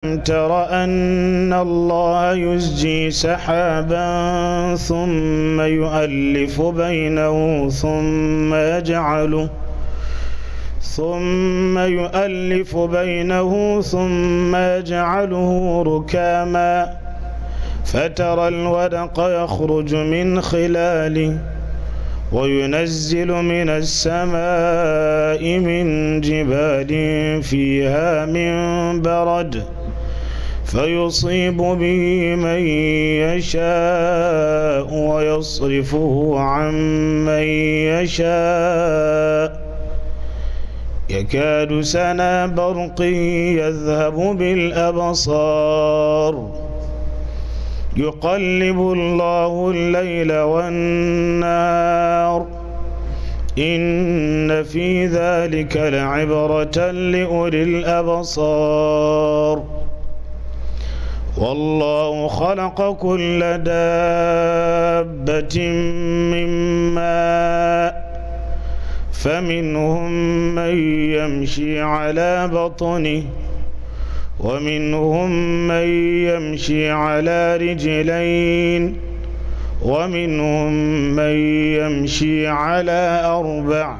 تر أن الله يزجي سحابا ثم يؤلف بينه ثم يجعله ركاما فترى الودق يخرج من خلاله وينزل من السماء من جبال فيها من برد فيصيب به من يشاء ويصرفه عن من يشاء يكاد سنا برقه يذهب بالأبصار يقلب الله الليل والنهار إن في ذلك لعبرة لأولي الأبصار والله خلق كل دابة من ماء فمنهم من يمشي على بطنه ومنهم من يمشي على رجلين ومنهم من يمشي على أربع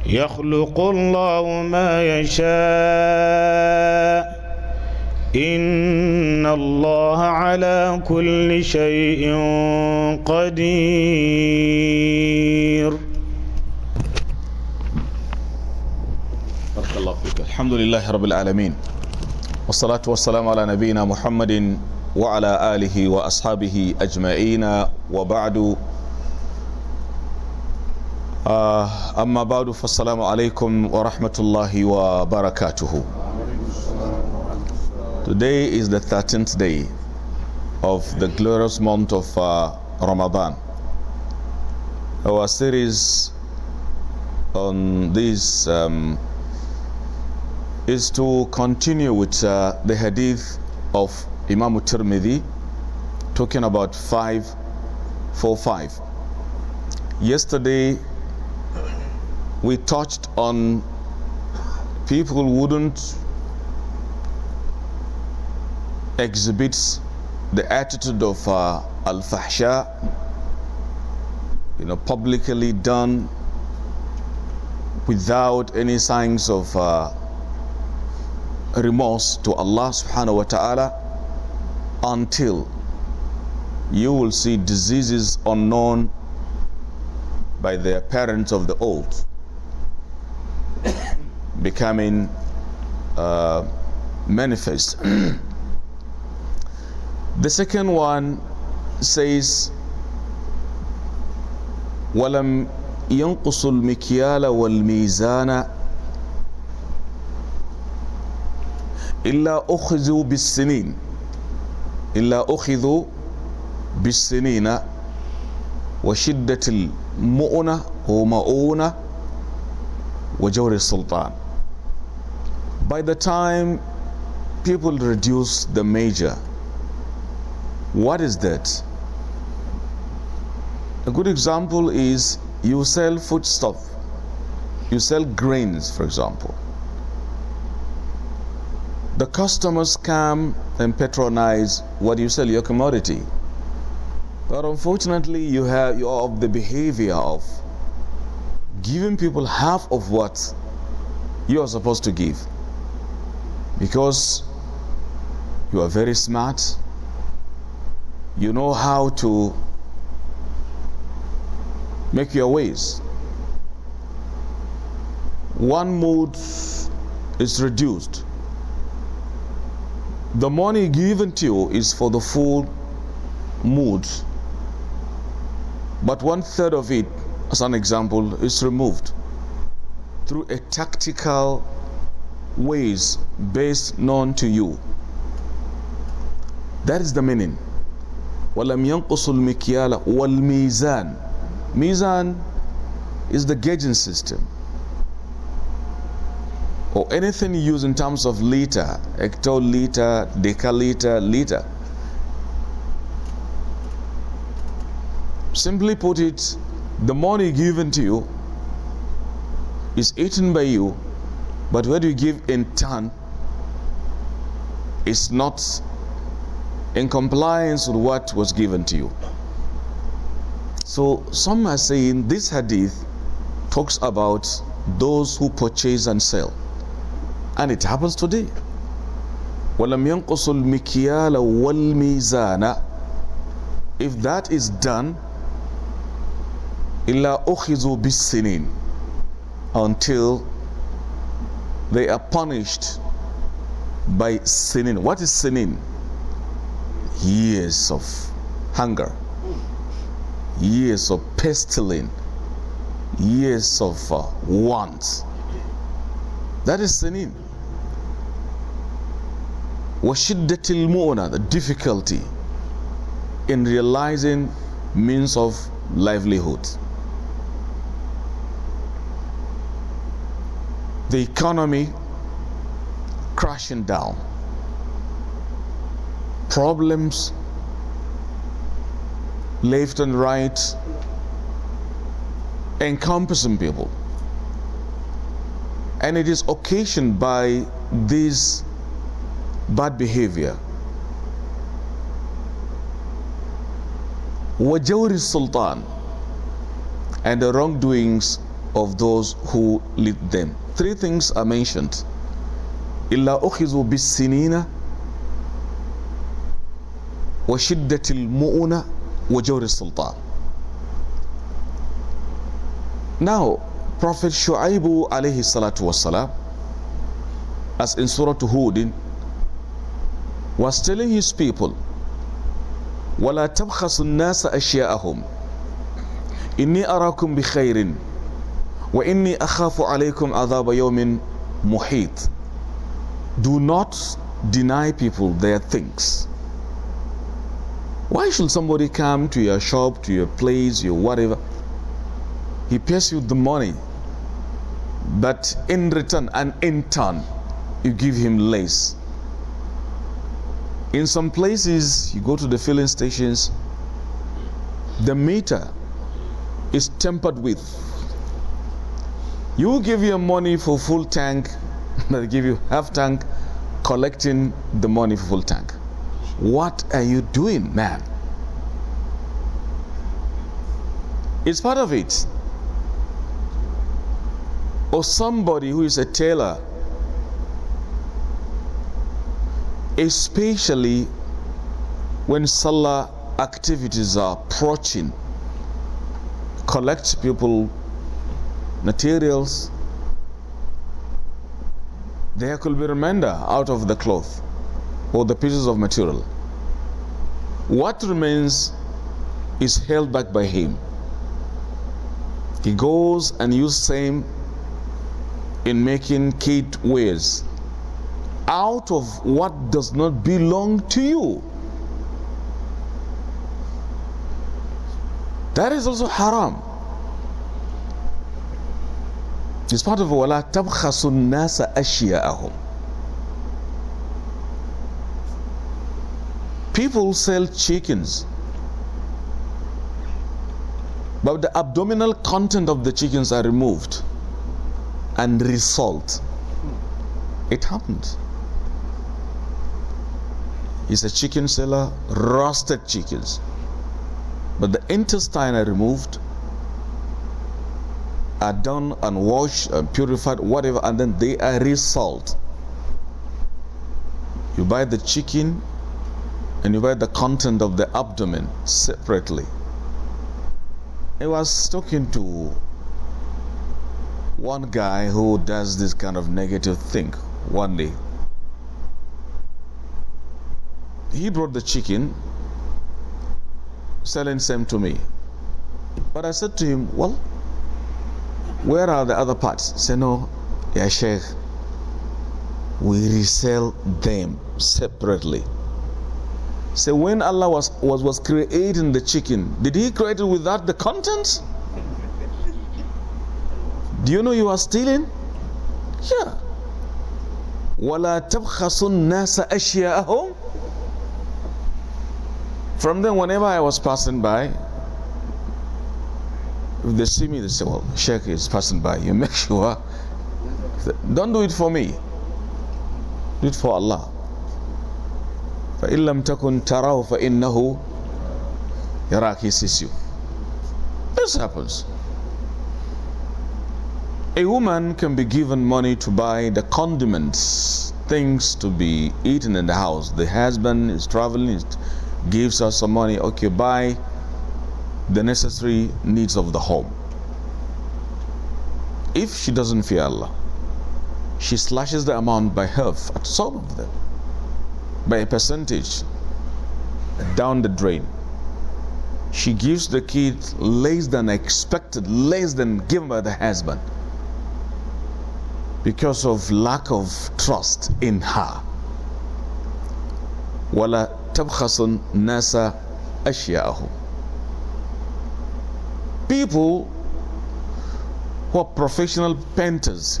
يخلق الله ما يشاء إن الله على كل شيء قدير. بارك الله فيك. الحمد لله رب العالمين والصلاة والسلام على نبينا محمد وعلى آله وأصحابه أجمعين وبعد أما بعد فالسلام عليكم ورحمة الله وبركاته. Today is the 13th day of the glorious month of Ramadan. Our series on this is to continue with the hadith of Imam Tirmidhi, talking about 545. Yesterday we touched on people who wouldn't exhibit the attitude of al-fahsha, publicly done without any signs of remorse to Allah subhanahu wa ta'ala, until you will see diseases unknown by the parents of the old becoming manifest. The second one says وَلَمْ يَنْقُصُ الْمِكْيَالَ وَالْمِيزَانَ إلا أخذوا بالسنين وشدة المؤنة ومؤونة وجور السلطان. By the time people reduce the major, what is that? A good example is you sell foodstuff, you sell grains, for example. The customers come and patronize what you sell, your commodity. But unfortunately, you are of the behavior of giving people half of what you are supposed to give, because you are very smart, you know how to make your ways. One mood is reduced. The money given to you is for the full mood, but 1/3 of it, as an example, is removed through a tactical ways based known to you. That is the meaning. وَلَمْ يَنْقُصُ الْمِكْيَالَ وَالْمِيزَانِ. Mizan is the gauging system, or anything you use in terms of liter, hectoliter, decaliter, liter. Simply put it, the money given to you is eaten by you, but what you give in turn is not in compliance with what was given to you. So some are saying this hadith talks about those who purchase and sell, and it happens today. وَلَمْ يَنْقُصُ الْمِكْيَالَ وَالْمِيزَانَ. If that is done, إِلَّا أُخِذُوا بِالسِّنِينَ, until they are punished by sinin. What is sinin? Years of hunger, years of pestilence, years of want. That is sinin. وَشِدَّةِ الْمُؤْنَةِ, the difficulty in realizing means of livelihood. The economy crashing down, problems left and right encompassing people, and it is occasioned by this bad behavior. وَجَوْرِ Sultan, and the wrongdoings of those who lead them. Three things are mentioned. إِلَّا أُخِذُوا بِالسِّنِينَ وَشِدَّةِ الْمُؤُنَةِ وَجَوْرِ Sultan. Now, Prophet Shu'aibu alayhi salatu wasalam, as in Surah Hud, was telling his people, وَلَا تَبْخَسُوا النَّاسَ أَشْيَاءَهُمْ إِنِّي أَرَاكُمْ بِخَيْرٍ وَإِنِّي أَخَافُ عَلَيْكُمْ عَذَابَ يَوْمٍ مُحِيطٍ. Do not deny people their things. Why should somebody come to your shop, to your place, your whatever? He pays you the money, but in return and in turn, you give him less. In some places, you go to the filling stations, the meter is tampered with. You give your money for full tank, they give you half tank, collecting the money for full tank. What are you doing, man? It's part of it. Or somebody who is a tailor, especially when Salah activities are approaching, collect people materials. There could be remainder out of the cloth or the pieces of material. What remains is held back by him. He goes and uses same in making kid wares out of what does not belong to you. That is also haram. It's part of وَلَا تَبْخَسُوا النَّاسَ أَشْيَاءَهُمْ. People sell chickens, but the abdominal content of the chickens are removed and resold. It happened. He's a chicken seller, roasted chickens, but the intestine are removed, are done and washed and purified, whatever, and then they are resold. You buy the chicken and you buy the content of the abdomen separately. I was talking to one guy who does this kind of negative thing one day. He brought the chicken, selling same to me. But I said to him, well, where are the other parts? He said, no, yeah, Sheikh, we resell them separately. So when Allah was creating the chicken, did He create it without the contents? Do you know you are stealing? Yeah. وَلَا تَبْخَسُوا النَّاسَ أَشْيَاءَهُمْ. From then, whenever I was passing by, if they see me, they say, well, Sheikh is passing by. You make sure. Don't do it for me. Do it for Allah. فإن لم تكن تراه فإنه يراك. He sees you. This happens. A woman can be given money to buy the condiments, things to be eaten in the house. The husband is traveling, gives her some money. Okay, buy the necessary needs of the home. If she doesn't fear Allah, she slashes the amount by half at some of them, by a percentage, down the drain. She gives the kid less than expected, less than given by the husband, because of lack of trust in her. وَلَا تَبْخَسُ النَّاسَ أَشْيَاءَهُمْ. People who are professional painters,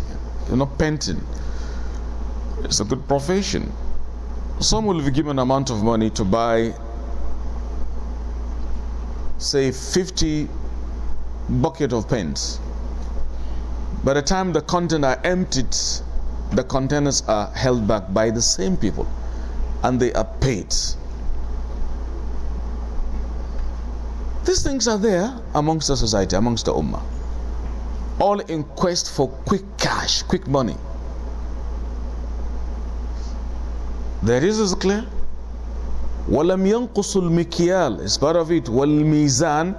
painting, it's a good profession. Some will be given an amount of money to buy, say, 50 bucket of paints. By the time the containers are emptied, the containers are held back by the same people, and they are paid. These things are there amongst the society, amongst the ummah, all in quest for quick cash, quick money. There is clear. وَلَمْ يَنْقُصُ الْمِكْيَالِ is part of it. وَالْمِيزَانِ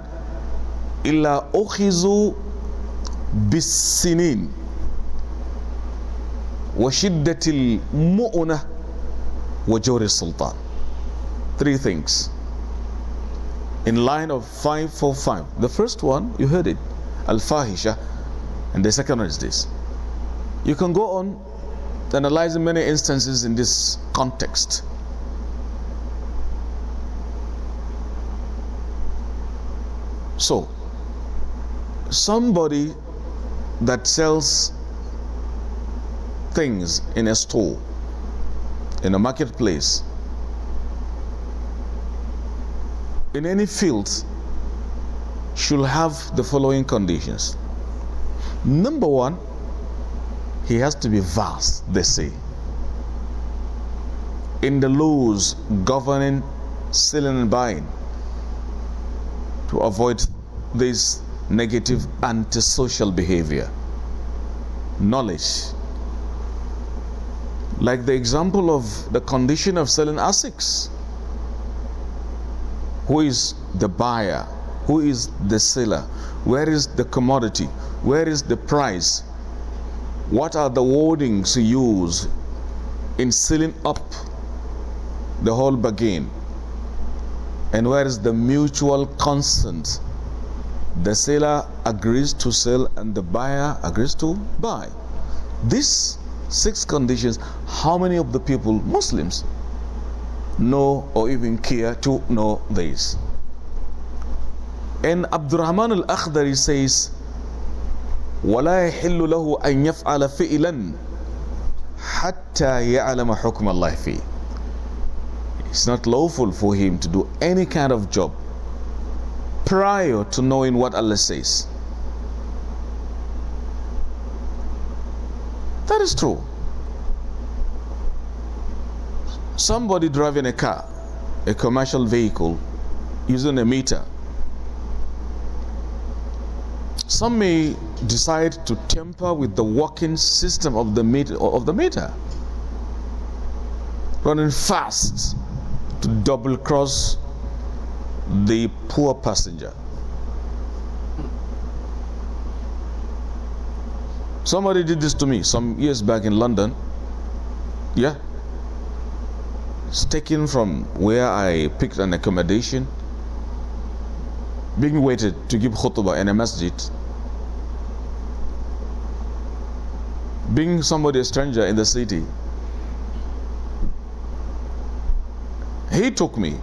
إِلَّا أُخِذُوا بِالسِّنِينَ وَشِدَّةِ الْمُؤُنَةِ وَجَوْرِ السُّلْطَانِ. Three things in line of 545. The first one, you heard it, al-fahisha, and the second one is this. You can go on analyzing many instances in this context. So, somebody that sells things in a store, in a marketplace, in any field, should have the following conditions. Number one, he has to be vast, they say, in the laws governing selling and buying, to avoid this negative antisocial behavior. Knowledge, like the example of the condition of selling ASICs. Who is the buyer? Who is the seller? Where is the commodity? Where is the price? What are the wordings used in sealing up the whole bargain? And where is the mutual consent? The seller agrees to sell and the buyer agrees to buy. These 6 conditions, how many of the people, Muslims, know or even care to know this? And Abdurrahman al-Akhdari says, وَلَا يَحِلُّ لَهُ أَن يَفْعَلَ فِئِلًا حَتَّى يَعْلَمَ حُكْمَ اللَّهِ فِيهِ. It's not lawful for him to do any kind of job prior to knowing what Allah says. That is true. Somebody driving a car, a commercial vehicle, using a meter. Some may decide to tamper with the working system of the meter, running fast to double cross the poor passenger. Somebody did this to me some years back in London. Yeah, it's taken from where I picked an accommodation, being waited to give khutbah in a masjid. Being somebody a stranger in the city, he took me,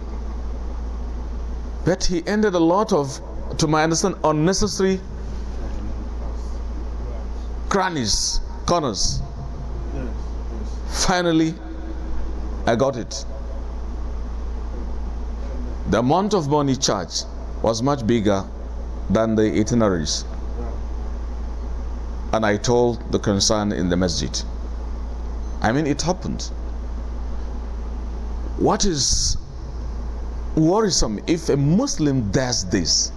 but he ended a lot of, to my understanding, unnecessary crannies, corners. Finally, I got it. The amount of money charged was much bigger than the itineraries. And I told the concern in the masjid. I mean, it happened. what is worrisome if a Muslim does this?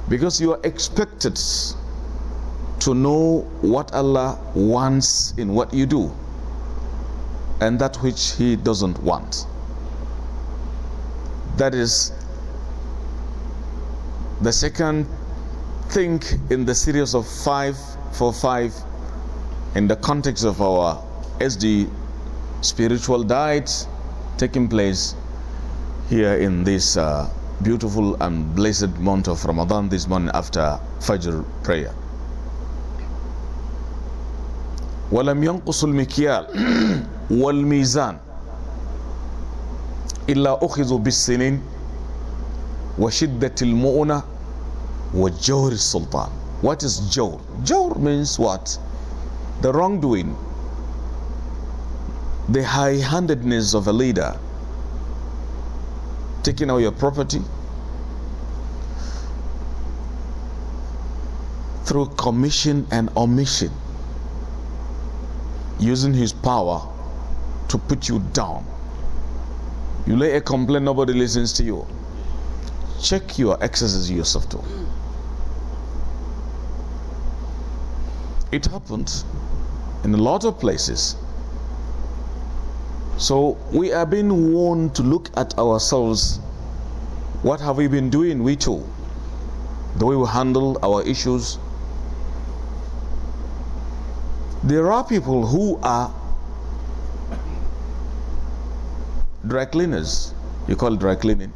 Because you are expected to know what Allah wants in what you do and that which He doesn't want. That is the second thing in the series of 545 in the context of our SD spiritual diet taking place here in this beautiful and blessed month of Ramadan, this morning after Fajr prayer. وَلَمْ يَنْقُصُ الْمِكْيَالِ وَالْمِيزَانِ إِلَّا أُخِذُوا بِالسِّنِينَ وَشِدَّةِ الْمُؤُنَةِ وَجَوْرِ السُّلْطَانِ. What is jawr? Jawr means what? The wrongdoing, the high-handedness of a leader, taking out your property through commission and omission, using his power to put you down. You lay a complaint, nobody listens to you. Check your excesses yourself too. It happens in a lot of places. So we are being warned to look at ourselves. What have we been doing, we too? The way we handle our issues. There are people who are dry cleaners. You call it dry cleaning.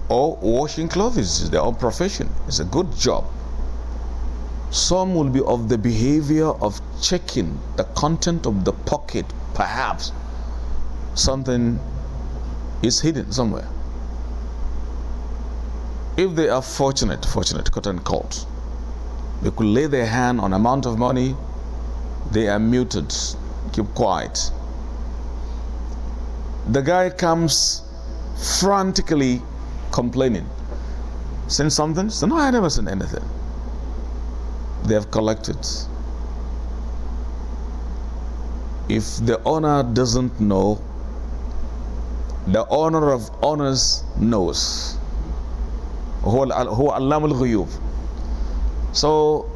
Or washing clothes is their own profession. It's a good job. Some will be of the behavior of checking the content of the pocket. Perhaps something is hidden somewhere. If they are fortunate, quote unquote, they could lay their hand on amount of money, they are muted, keep quiet. The guy comes frantically complaining. Send something? So, no, I never sent anything. They have collected. If the owner doesn't know, the owner of honors knows. So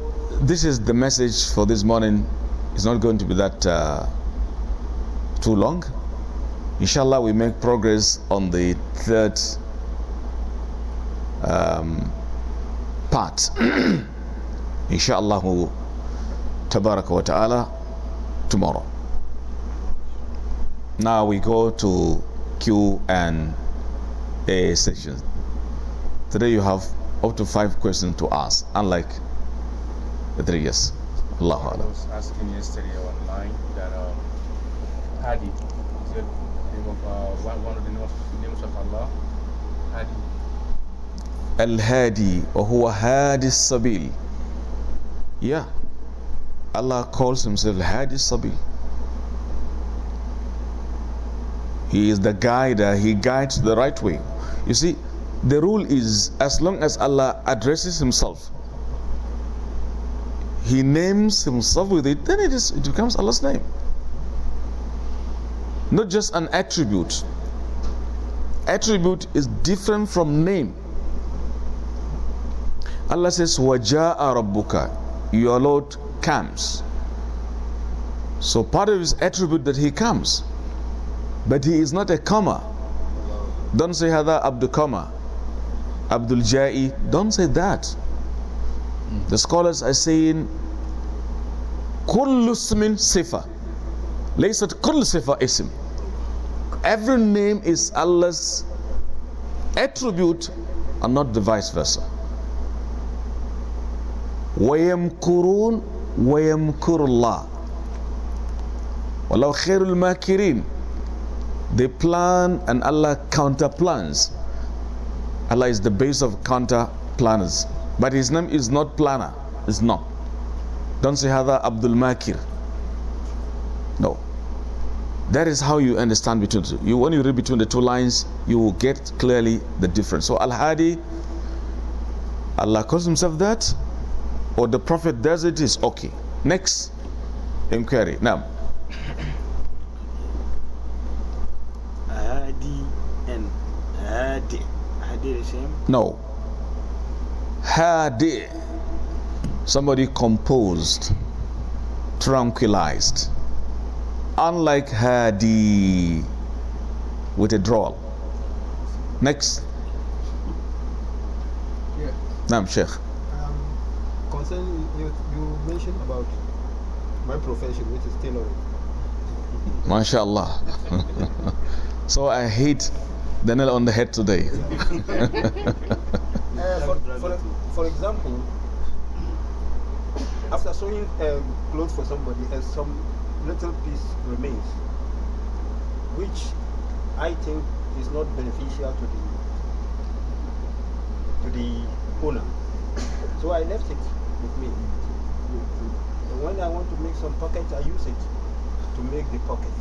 this is the message for this morning. It's not going to be that too long. Inshallah, we make progress on the third part. Inshallah, tabaraka wa ta'ala, tomorrow. Now we go to Q&A section. Today you have up to 5 questions to ask, unlike the 3 years. Allahu Akbar. I was asking yesterday online that Hadi, is it name of one of the names of Allah? Hadi. Al-Hadi, or huwa Hadi Sabil. Yeah, Allah calls himself Hadi Sabil. He is the guider, he guides the right way. You see, the rule is, as long as Allah addresses himself, he names himself with it, then it becomes Allah's name. Not just an attribute. Attribute is different from name. Allah says, وَجَاءَ رَبُّكَ, your Lord comes. So part of his attribute that he comes. But he is not a comma. Don't say Hada Abdul Comma, Abdul Ja'i. Don't say that. The scholars are saying Kullu ismin sifa, laysat kullu sifa ism. Every name is Allah's attribute and not the vice versa. وَيَمْكُرُونَ وَيَمْكُرُ اللَّهُ وَلَوْ خَيْرُ الْمَاكِرِينَ. They plan and Allah counter plans. Allah is the base of counter planners. But his name is not planner. It's not. Don't say Hada Abdul Makir. No. That is how you understand between the two. When you read between the two lines, you will get clearly the difference. So Al-Hadi, Allah calls himself that, or the Prophet does it, is okay. Next inquiry. Now, they the same? No. Hadi. Somebody composed, tranquilized. Unlike Hadi with a drawl. Next. Yeah. Naam, Sheikh. Concerning you mentioned about my profession, which is tailoring. MashaAllah. So I hit the nail on the head today. For example, after sewing clothes for somebody, and some little piece remains, which I think is not beneficial to the owner. So I left it with me. And when I want to make some pockets, I use it to make the pocket.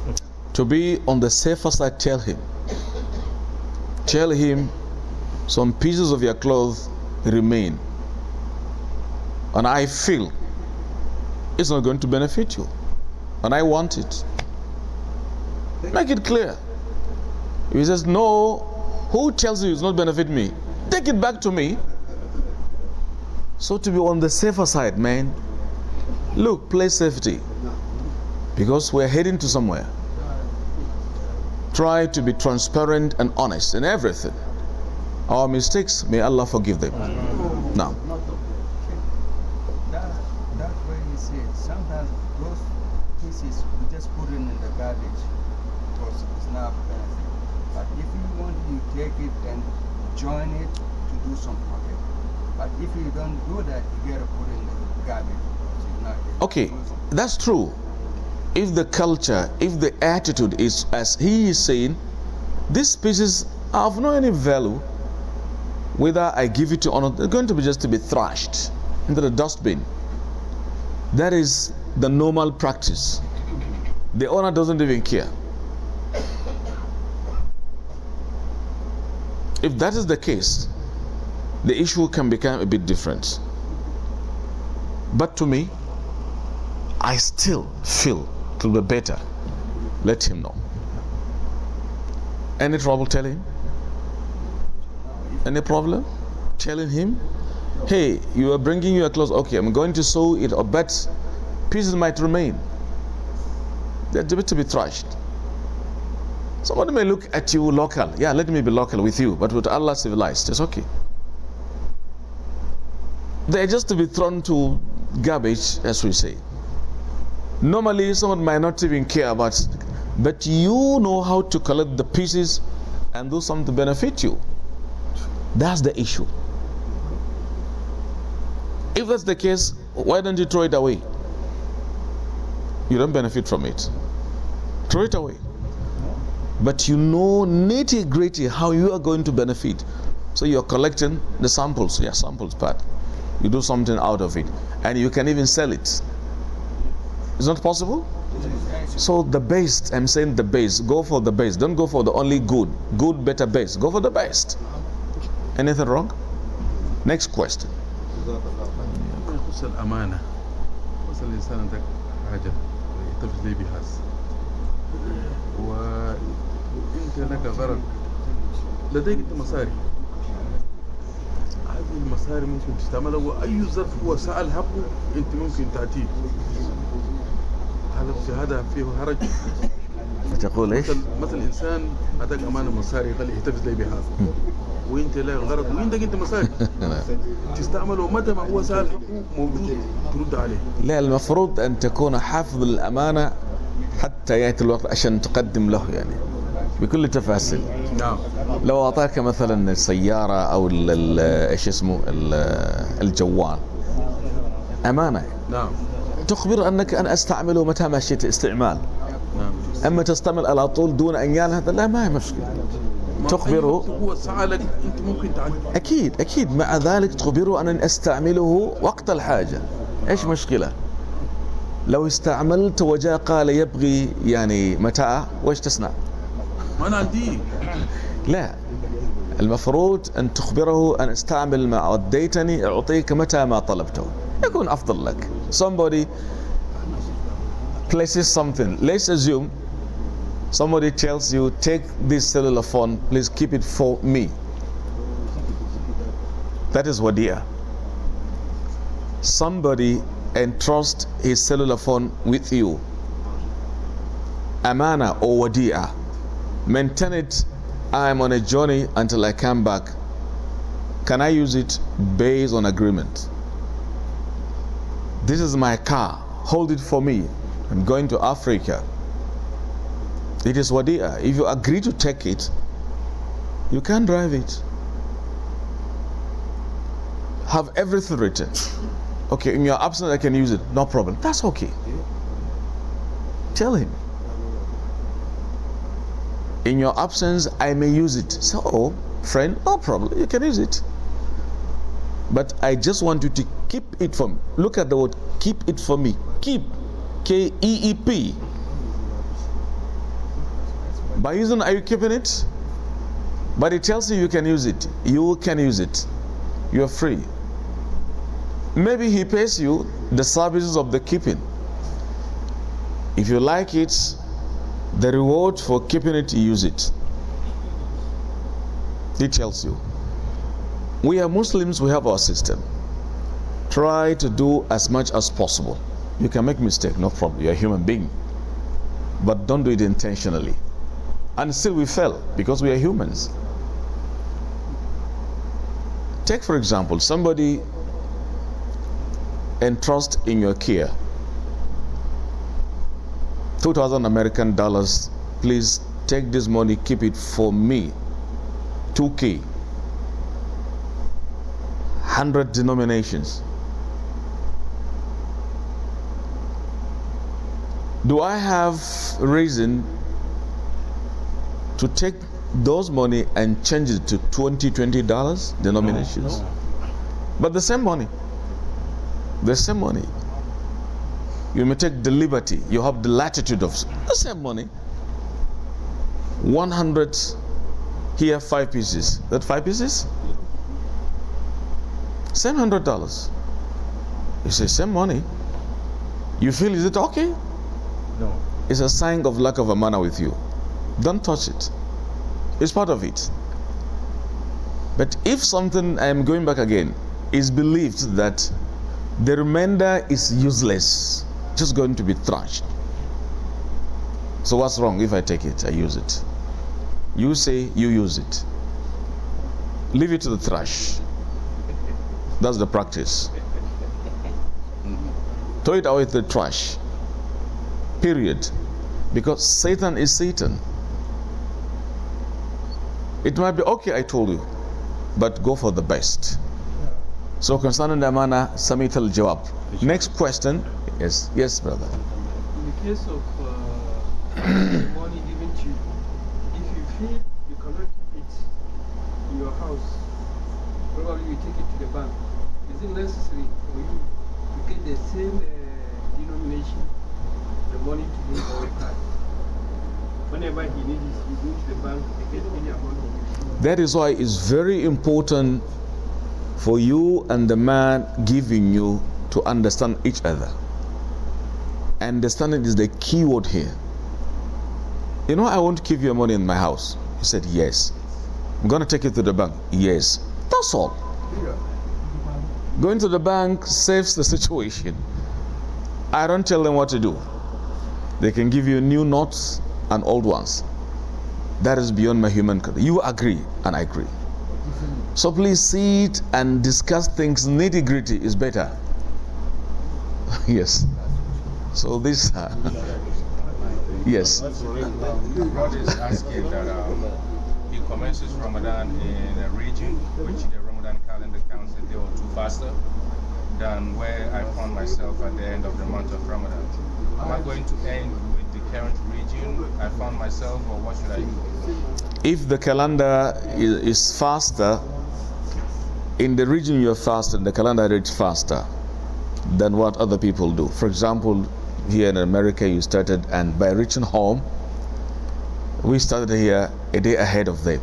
To be on the safer side, tell him. Tell him some pieces of your clothes remain. And I feel it's not going to benefit you. And I want it. Make it clear. If he says no, who tells you it's not benefit me? Take it back to me. So to be on the safer side, man, look, play safety. Because we're heading to somewhere. Try to be transparent and honest in everything. Our mistakes, may Allah forgive them. Now. That's why you say sometimes those pieces we just put in the garbage because it's not benefit. But if you want, you take it and join it to do some pocket. But if you don't do that, you gotta put in the garbage. It's not, Okay, that's true. If the culture, if the attitude is as he is saying, these pieces are of no any value, whether I give it to or not, they're going to be just to be thrashed into the dustbin. That is the normal practice. The owner doesn't even care. If that is the case, the issue can become a bit different. But to me, I still feel it will be better. Let him know. Any trouble, tell him. Any problem? Telling him, hey, you are bringing your clothes. Okay, I'm going to sew it, but pieces might remain. They're to be thrashed. Somebody may look at you local. Yeah, let me be local with you, but with Allah civilized. It's okay. They're just to be thrown to garbage, as we say. Normally, someone might not even care about it, but you know how to collect the pieces and do something to benefit you. That's the issue. If that's the case, why don't you throw it away? You don't benefit from it. Throw it away. But you know nitty-gritty how you are going to benefit. So you're collecting the samples. Yeah, samples part. You do something out of it. And you can even sell it. Is not possible? So the best, I'm saying the best. Go for the best. Don't go for the only good. Good, better, best. Go for the best. Anything wrong? Next question. خصوص الأمانة خصوص الإنسان عندك حاجة يحتفظ لي بها وأنت لك غرض لديك أنت مصاري هذه المصاري ممكن تستعملها وأي ظرف هو سأل حقه أنت ممكن تأتيه هذا فيه هرج تقول ايش؟ مثل إنسان أعطاك أمانة مصاري قال يحتفظ لي بها وانت لا غرض وعندك انت مصاري تستعمله متى ما هو سأل حقه موجود ترد عليه. لا، المفروض ان تكون حافظ الامانه حتى ياتي الوقت عشان تقدم له يعني بكل التفاصيل. نعم. لو اعطاك مثلا السياره او ايش اسمه الجوال امانه. نعم. تخبر انك انا استعمله متى ما شئت استعمال. نعم. اما تستعمل على طول دون انيان هذا لا، ما هي مشكله. تخبره هو سألك انت ممكن تعمل. اكيد مع ذلك تخبره ان استعمله وقت الحاجه. ايش مشكله؟ لو استعملت وجاء قال يبغي يعني متاع وايش تصنع؟ ما انا عندي. لا، المفروض ان تخبره ان استعمل ما وديتني اعطيك متى ما طلبته، يكون افضل لك. Somebody places something. Let's assume somebody tells you, take this cellular phone, please keep it for me. That is wadi'ah. Somebody entrusts his cellular phone with you. Amana or wadi'ah. Maintain it. I am on a journey until I come back. Can I use it based on agreement? This is my car. Hold it for me. I'm going to Africa. It is wadi'ah. If you agree to take it, you can drive it. Have everything written. Okay, in your absence I can use it. No problem. That's okay. Tell him. In your absence I may use it. So, oh, friend, no problem. You can use it. But I just want you to keep it for me. Look at the word keep it for me. Keep. K-E-E-P. By using, are you keeping it? But it tells you you can use it. You can use it. You are free. Maybe he pays you the services of the keeping. If you like it, the reward for keeping it, use it. He tells you. We are Muslims, we have our system. Try to do as much as possible. You can make mistake, no problem. You're a human being. But don't do it intentionally. And still we fail because we are humans. Take for example, somebody entrust in your care 2,000 American dollars. Please take this money, keep it for me. 2K. 100 denominations. Do I have reason to take those money and change it to $20 denominations? No. But the same money. The same money. You may take the liberty. You have the latitude of the same money. 100 here, 5 pieces. That 5 pieces? Same $100. You say same money. You feel, is it okay? No. It's a sign of lack of a manner with you. Don't touch it. It's part of it. But if something, I am going back again, is believed that the remainder is useless, just going to be trashed. So what's wrong if I take it, I use it? You say you use it. Leave it to the trash. That's the practice. Throw it away to the trash. Period. Because Satan is Satan. It might be okay, I told you, but go for the best. So concerning the amana, Samit al-Jawab. Next question. Yes, yes, brother. In the case of money given to you, if you feel you cannot keep it in your house, probably you take it to the bank. Is it necessary for you to get the same denomination, the money to him or card? Whenever he needs it, he goes to the bank to get any amount. That is why it's very important for you and the man giving you to understand each other. Understanding is the key word here. You know, I want to keep your money in my house. He said, yes. I'm going to take it to the bank. Yes. That's all. Going to the bank saves the situation. I don't tell them what to do. They can give you new notes and old ones. That is beyond my human condition. You agree and I agree. So please sit and discuss things. Nitty-gritty is better. Yes. So this yes. God is asking that he commences Ramadan in a region which the Ramadan calendar counts a day or two faster than where I found myself at the end of the month of Ramadan. Am I going to end with the current region I found myself, or what should I do? If the calendar is faster, in the region you're faster, the calendar reads faster than what other people do. For example, here in America you started, and by reaching home, we started here a day ahead of them.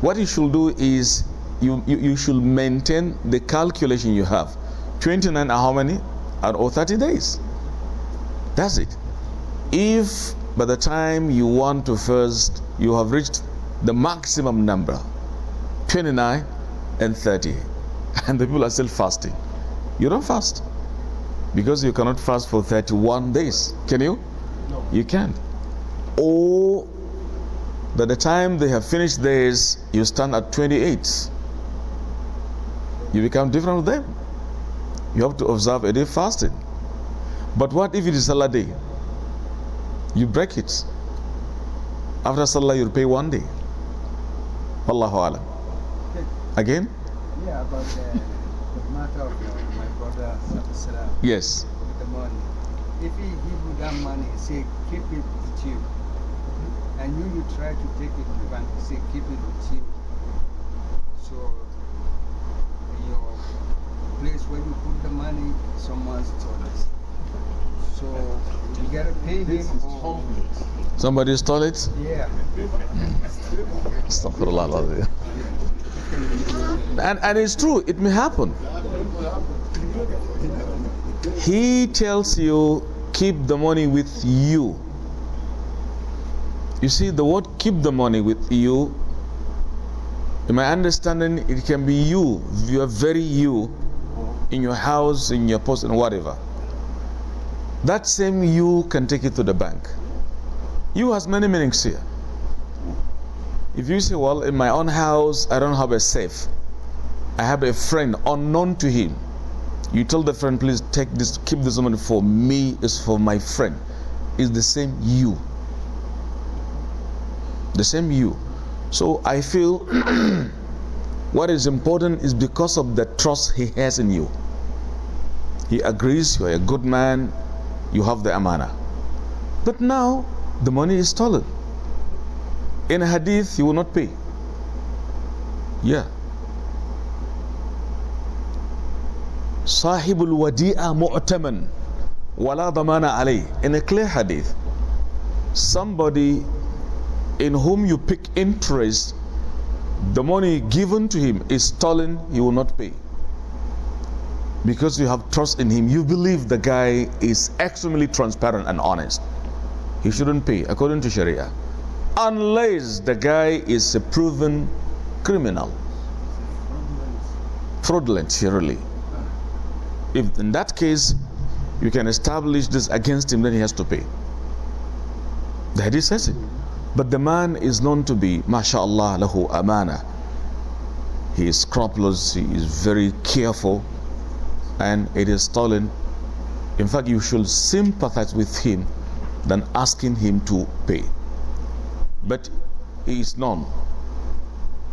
What you should do is you should maintain the calculation you have. 29 are how many? Or 30 days. That's it. If by the time you want to first, you have reached the maximum number, 29, and 30, and the people are still fasting. You don't fast because you cannot fast for 31 days. Can you? No. You can't. Or by the time they have finished theirs, you stand at 28. You become different with them. You have to observe a day fasting. But what if it is Salah day? You break it. After Salah, you pay 1 day. Wallahu alam. Again? Yeah, about the matter of my brother Salam. Yes. With the money. If he give you that money, say keep it with you. And you try to take it to the bank, say keep it with you. So in your place where you put the money, someone's stole it. So you gotta pay him. Somebody stole it? Yeah. Astaghfirullah. And it's true, it may happen. He tells you, keep the money with you. You see, the word keep the money with you, in my understanding, it can be you, your very you, in your house, in your post, and whatever. That same you can take it to the bank. You has many meanings here. If you say, well, in my own house, I don't have a safe. I have a friend unknown to him. You tell the friend, please take this, keep this money for me, it's for my friend. It's the same you. The same you. So I feel what is important is because of the trust he has in you. He agrees you are a good man, you have the amana. But now the money is stolen. In a hadith, you will not pay. Yeah. Sahibul wadi'a mu'taman wala damana alayh. In a clear hadith, somebody in whom you pick interest, the money given to him is stolen, he will not pay. Because you have trust in him, you believe the guy is extremely transparent and honest. He shouldn't pay according to Sharia. Unless the guy is a proven criminal. Fraudulent, surely. If in that case, you can establish this against him, then he has to pay. The hadith says it. But the man is known to be, mashallah, lahu amana. He is scrupulous, he is very careful, and it is stolen. In fact, you should sympathize with him than asking him to pay. But he is known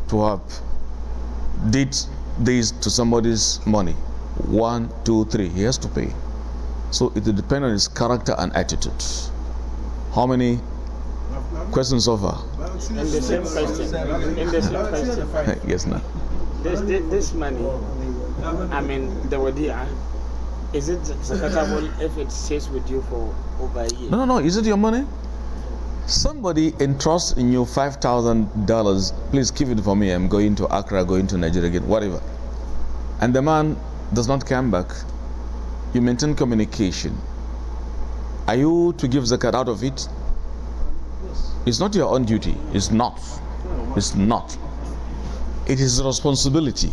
to have did this to somebody's money. 1, 2, 3, he has to pay. So it will depend on his character and attitude. How many questions so far? In the same question. In the same question. Yes, no. This money, I mean, the wadi'a, is it zakatable if it stays with you for over a year? No. Is it your money? Somebody entrusts in you $5,000. Please keep it for me. I'm going to Accra, going to Nigeria again, whatever. And the man does not come back. You maintain communication. Are you to give zakat out of it? It's not your own duty. It's not. It's not. It is a responsibility.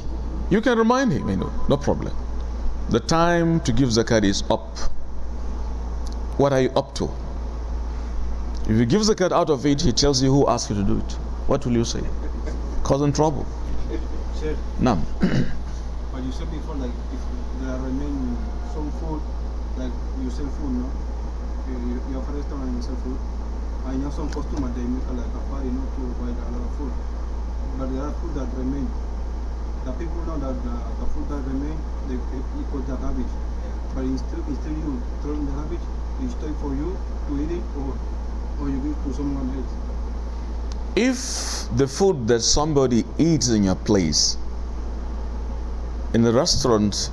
You can remind him, no problem. The time to give zakat is up. What are you up to? If you give zakat out of it, he tells you who asked you to do it. What will you say? Causing trouble. Sir, None. but you said before, like, if there remain some food, like you sell food, no? You have a restaurant and you sell food, and you have some customer, they make like a party, not to buy a lot of food. But there are food that remain. The people know that the food that remain, they equal the garbage. But instead you throwing the garbage, it's time for you to eat it, or you give to someone else. If the food that somebody eats in your place, in the restaurant,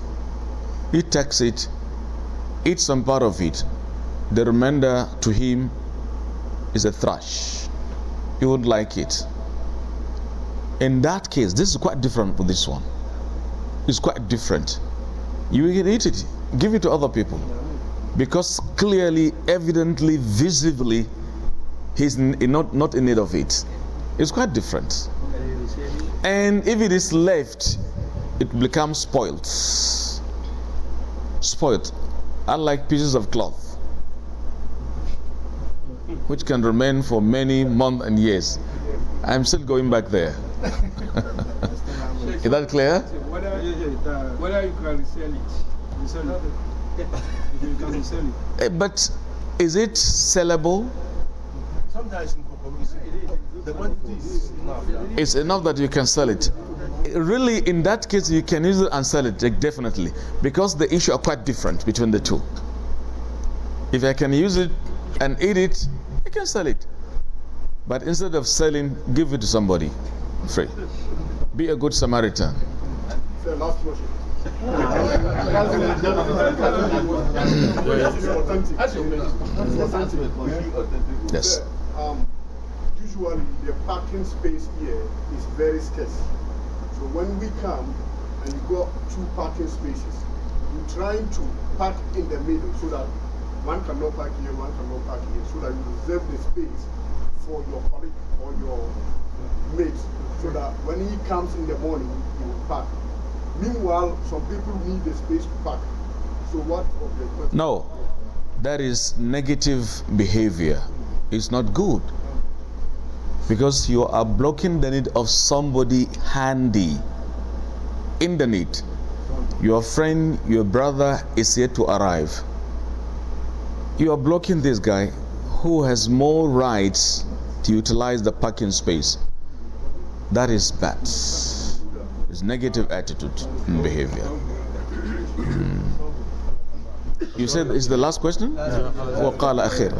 he takes it, eats some part of it, the remainder to him is a trash. He would like it. In that case, this is quite different from this one. It's quite different. You can eat it, give it to other people. Because clearly, evidently, visibly, he's not in need of it. It's quite different. And if it is left, it becomes spoiled. Spoiled. Unlike pieces of cloth, which can remain for many months and years. I'm still going back there. Is that clear? Whether you can resell it. Resell it. If you can resell it. But is it sellable? Sometimes in the quantity is enough. It's enough that you can sell it. Really, in that case, you can use it and sell it, definitely. Because the issue are quite different between the two. If I can use it and eat it, I can sell it. But instead of selling, give it to somebody free. Be a good Samaritan. Last question. Yes. Usually the parking space here is very scarce. So when we come and you got 2 parking spaces, we're trying to park in the middle so that one cannot park here, one cannot park here, so that you reserve the space for your colleague or your mate, so that when he comes in the morning, he will park. Meanwhile, some people need the space to park. So what of the question? No, that is negative behavior. It's not good. Because you are blocking the need of somebody handy in the need. Your friend, your brother is yet to arrive. You are blocking this guy who has more rights to utilize the parking space. That is bad. It's negative attitude and behavior. You said it's the last question? وقال أخير.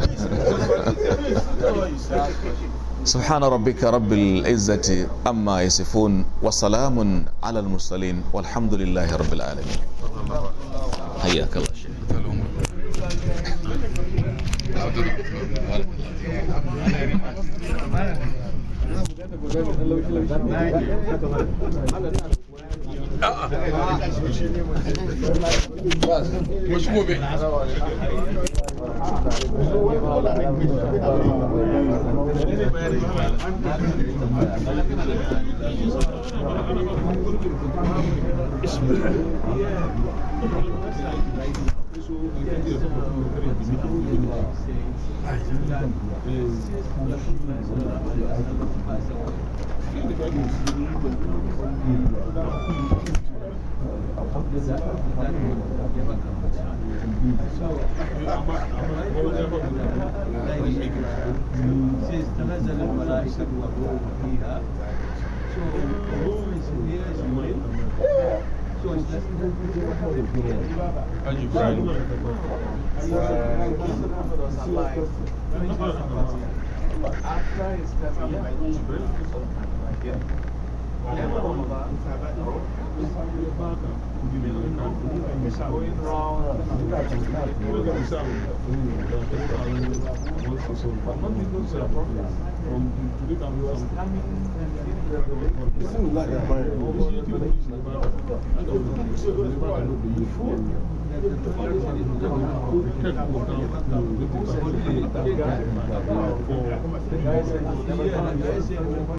سبحان ربك رب العزة عما يصفون وسلام على المرسلين والحمد لله رب العالمين. حياك الله شيخ. مش مبين. تنزل الملائكة والروح فيها. So the room is here is mine. So it's just after his